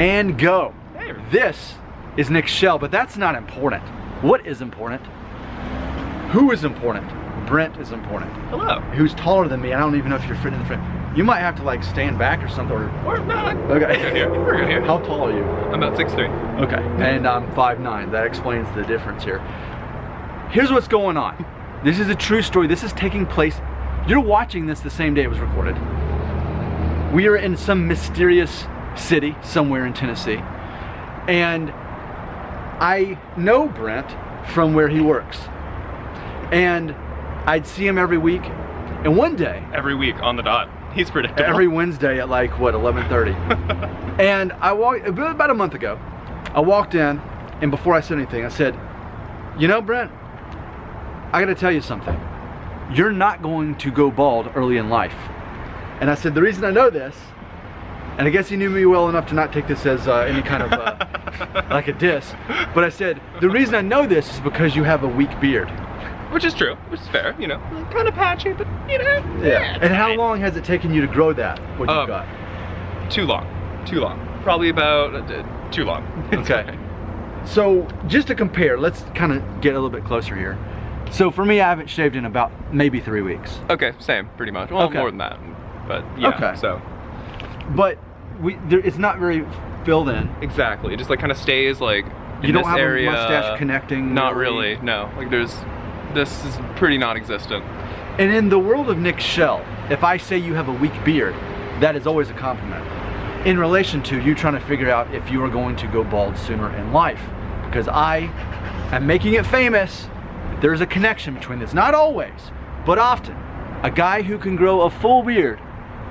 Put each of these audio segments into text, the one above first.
And go. Hey. This is Nick's shell, but that's not important. What is important? Who is important? Brent is important. Hello. Who's taller than me. I don't even know if you're fitting in the frame. You might have to like stand back or something. Or not. Okay. We're good here. We're good here. How tall are you? I'm about 6'3". Okay. And I'm 5'9". That explains the difference here. Here's what's going on. This is a true story. This is taking place. You're watching this the same day it was recorded. We are in some mysterious city somewhere in Tennessee, and I know Brent from where he works, and I'd see him every week, and one day Every week on the dot. He's predictable. every Wednesday at like what, 11:30. And I walked about a month ago. I walked in, and before I said anything, I said, "You know, Brent, I got to tell you something. You're not going to go bald early in life." And I said, the reason I know this, and I guess he knew me well enough to not take this as any kind of like a diss, but I said, the reason I know this is because you have a weak beard. Which is true, which is fair, you know. Kind of patchy, but you know. Yeah. And how long has it taken you to grow that, what you've got? Too long. Too long. Probably about too long. Okay. So just to compare, let's kind of get a little bit closer here. So for me, I haven't shaved in about maybe 3 weeks. Okay, same, pretty much. Well, Okay. more than that, but yeah. Okay. So But it's not very filled in. exactly, it just like kind of stays like in You don't this have area. a mustache connecting. Not really. No. Like this is pretty non-existent. And in the world of Nick's shell, if I say you have a weak beard, that is always a compliment. In relation to you trying to figure out if you are going to go bald sooner in life. Because I am making it famous. There's a connection between this. Not always, but often. A guy who can grow a full beard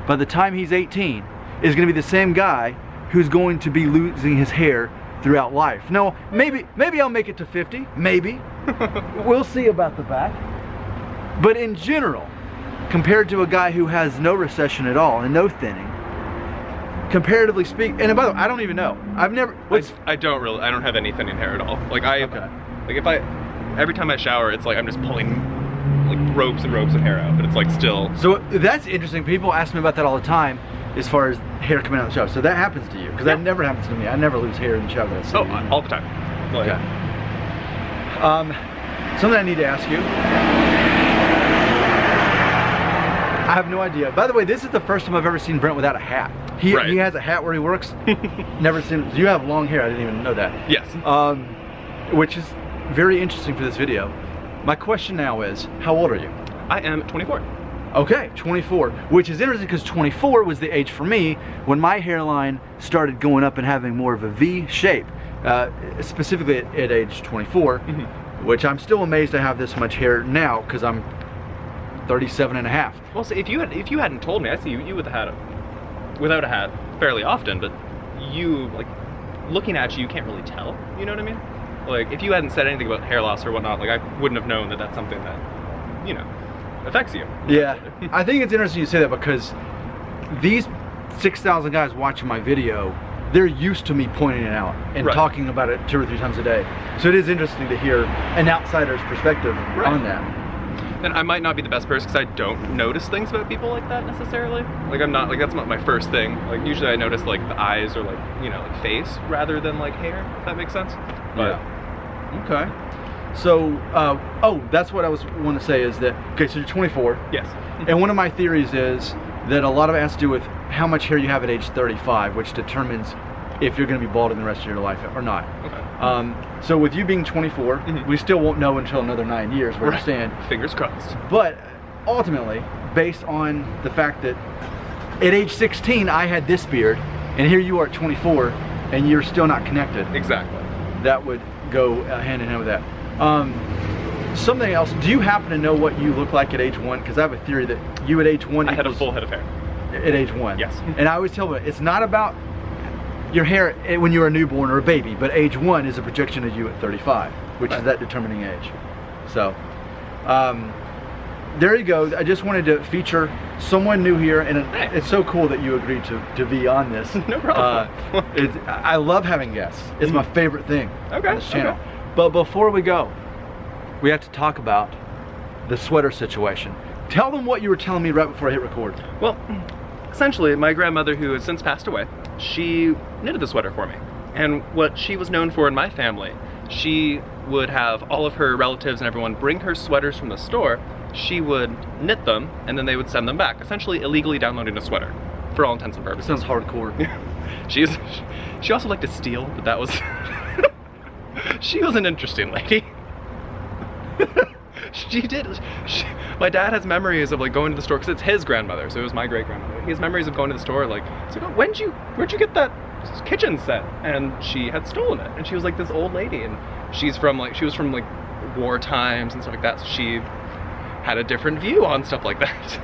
by the time he's 18 is going to be the same guy who's going to be losing his hair throughout life. No, maybe I'll make it to 50, maybe. We'll see about the back. But in general, compared to a guy who has no recession at all and no thinning, comparatively speaking, and by the way, I don't even know. I've never. I don't have any thinning hair at all. Like every time I shower, it's like I'm just pulling like ropes and ropes of hair out, but it's like still. So that's interesting. People ask me about that all the time, as far as hair coming out of the shower. So that happens to you, because that never happens to me. I never lose hair in the shower. All the time. Like, okay. Something I need to ask you. I have no idea. By the way, this is the first time I've ever seen Brent without a hat. He has a hat where he works. Never seen. You have long hair. I didn't even know that. Yes. Which is very interesting for this video. My question now is, how old are you? I am 24. Okay, 24, which is interesting because 24 was the age for me when my hairline started going up and having more of a V shape, specifically at age 24, which I'm still amazed I have this much hair now because I'm 37 and a half. Well, so if you hadn't told me, I see you with a hat, without a hat fairly often, but you, like, looking at you can't really tell, you know what I mean? Like, if you hadn't said anything about hair loss or whatnot, like, I wouldn't have known that that's something that, you know, affects you. Yeah, I think it's interesting you say that because these 6,000 guys watching my video, they're used to me pointing it out and talking about it 2 or 3 times a day. So it is interesting to hear an outsider's perspective on that. And I might not be the best person because I don't notice things about people like that necessarily. Like I'm not, like that's not my first thing. Like usually I notice like the eyes or like, you know, like face rather than like hair, if that makes sense. But, yeah. Okay. So, oh, that's what I want to say is that, okay, so you're 24. Yes. And one of my theories is that a lot of it has to do with how much hair you have at age 35, which determines if you're going to be bald in the rest of your life or not. Okay. So with you being 24, we still won't know until another 9 years where you stand. Fingers crossed. But ultimately, based on the fact that at age 16 I had this beard, and here you are at 24, and you're still not connected. Exactly. That would go hand in hand with that. Something else, do you happen to know what you look like at age 1? Because I have a theory that you at age 1 I had a full head of hair. At age 1? Yes. And I always tell them, it's not about your hair when you're a newborn or a baby, but age 1 is a projection of you at 35, which is that determining age. So, there you go. I just wanted to feature someone new here, and it's so cool that you agreed to be on this. No problem. I love having guests. It's my favorite thing on this channel. Okay. But before we go, we have to talk about the sweater situation. Tell them what you were telling me right before I hit record. Well, essentially, my grandmother, who has since passed away, she knitted the sweater for me. And what she was known for in my family, she would have all of her relatives and everyone bring her sweaters from the store. She would knit them, and then they would send them back, essentially illegally downloading a sweater, for all intents and purposes. Sounds hardcore. She also liked to steal, but that was... She was an interesting lady. My dad has memories of like going to the store, because it's his grandmother, so it was my great grandmother. He has memories of going to the store, like, he's like, oh, where'd you get that kitchen set? And she had stolen it, and she was like this old lady, and she was from like war times and stuff like that, so she had a different view on stuff like that.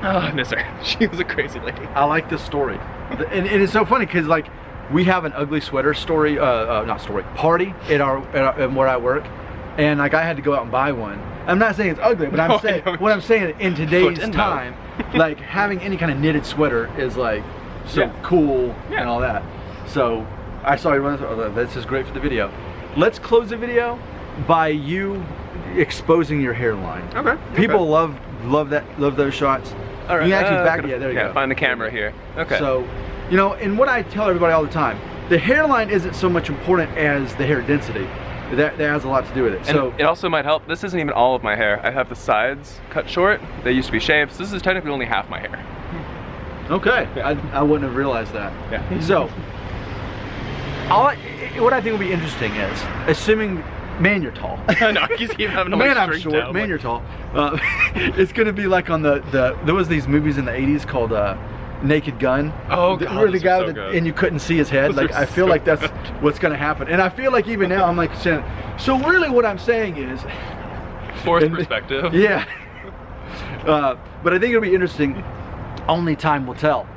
I miss her. She was a crazy lady. I like this story, and it's so funny because like we have an ugly sweater party at where I work, and like I had to go out and buy one. I'm not saying it's ugly, but what I'm saying in today's time, like having any kind of knitted sweater is like so cool and all that. So I saw you run. This is great for the video. Let's close the video by you exposing your hairline. Okay. People love those shots. All right. You can actually there you go. Find the camera here. Okay. So, you know, and what I tell everybody all the time, the hairline isn't so much important as the hair density. That has a lot to do with it. And so it also might help. This isn't even all of my hair. I have the sides cut short. They used to be shaved. So this is technically only half my hair. Okay. I wouldn't have realized that. Yeah. So, what I think would be interesting is, assuming, man, you're tall. I know, you keep having to man, I'm short. Man, you're tall. It's gonna be like on there was these movies in the 80s called Naked Gun. Oh god, where the guy so good. And you couldn't see his head. Those Like I feel so like that's good. what's gonna happen. And I feel like even now I'm like saying, so really what I'm saying is forced perspective. Yeah. But I think it'll be interesting. Only time will tell.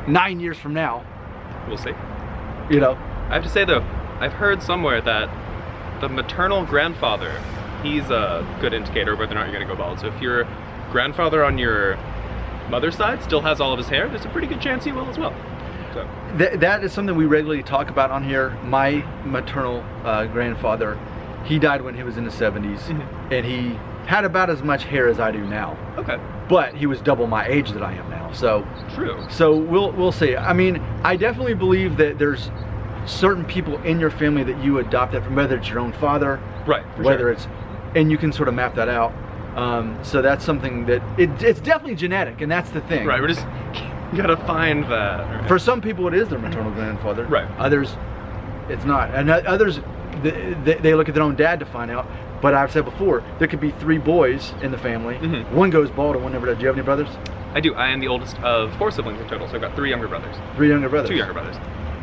9 years from now, We'll see. you know. I have to say though, I've heard somewhere that the maternal grandfather, he's a good indicator of whether or not you're gonna go bald. So if your grandfather on your mother's side still has all of his hair, there's a pretty good chance he will as well. So That is something we regularly talk about on here. My maternal grandfather, he died when he was in the 70s, and he had about as much hair as I do now. okay, But he was double my age that I am now. So true. So we'll see. I mean, I definitely believe that there's certain people in your family that you adopt that from, whether it's your own father, Right. whether it's, and you can sort of map that out. So that's something that it's definitely genetic, and that's the thing. Right. You gotta find that. Right. For some people, it is their maternal grandfather. Right. Others, it's not, and others, they look at their own dad to find out. But I've said before, there could be 3 boys in the family. One goes bald and one never does. Do you have any brothers? I do. I am the oldest of 4 siblings in total, so I've got 3 younger brothers. 3 younger brothers. 2 younger brothers.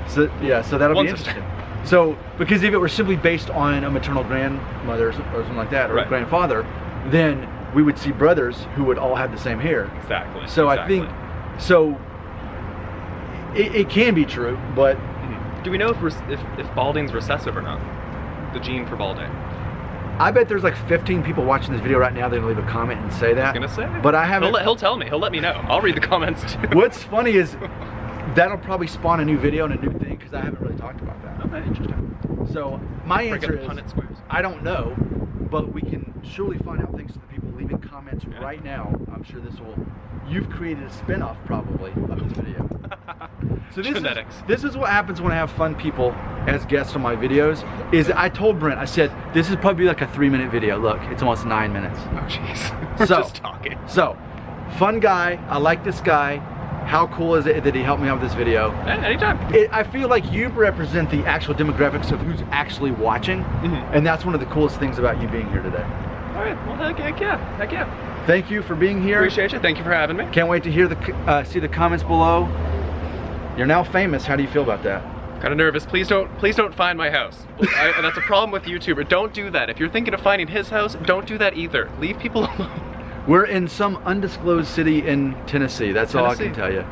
So yeah, so that'll One be sister. interesting. So because if it were simply based on a maternal grandmother or something like that, or a grandfather, then we would see brothers who would all have the same hair. Exactly. So I think, so it can be true, but Do we know if balding's recessive or not? The gene for balding. I bet there's like 15 people watching this video right now that leave a comment and say that. I was gonna say. But I haven't. He'll tell me. He'll let me know. I'll read the comments too. What's funny is that'll probably spawn a new video and a new thing, because I haven't really talked about that. Okay, interesting. So my answer is, Punnett squares. I don't know, but we can surely find out thanks to the people leaving comments right now. I'm sure you've created a spin-off probably of this video. So this is what happens when I have fun people as guests on my videos. Is I told Brent, I said, this is probably like a 3-minute video. Look, it's almost 9 minutes. Oh jeez. We're So- just talking. So, fun guy, I like this guy. How cool is it that he helped me out with this video? Anytime. I feel like you represent the actual demographics of who's actually watching, and that's one of the coolest things about you being here today. All right. Well, heck yeah. Thank you for being here. Appreciate you. Thank you for having me. Can't wait to hear see the comments below. You're now famous. How do you feel about that? Kind of nervous. Please don't find my house. That's a problem with YouTuber. Don't do that. If you're thinking of finding his house, don't do that either. Leave people alone. We're in some undisclosed city in Tennessee. That's all I can tell you.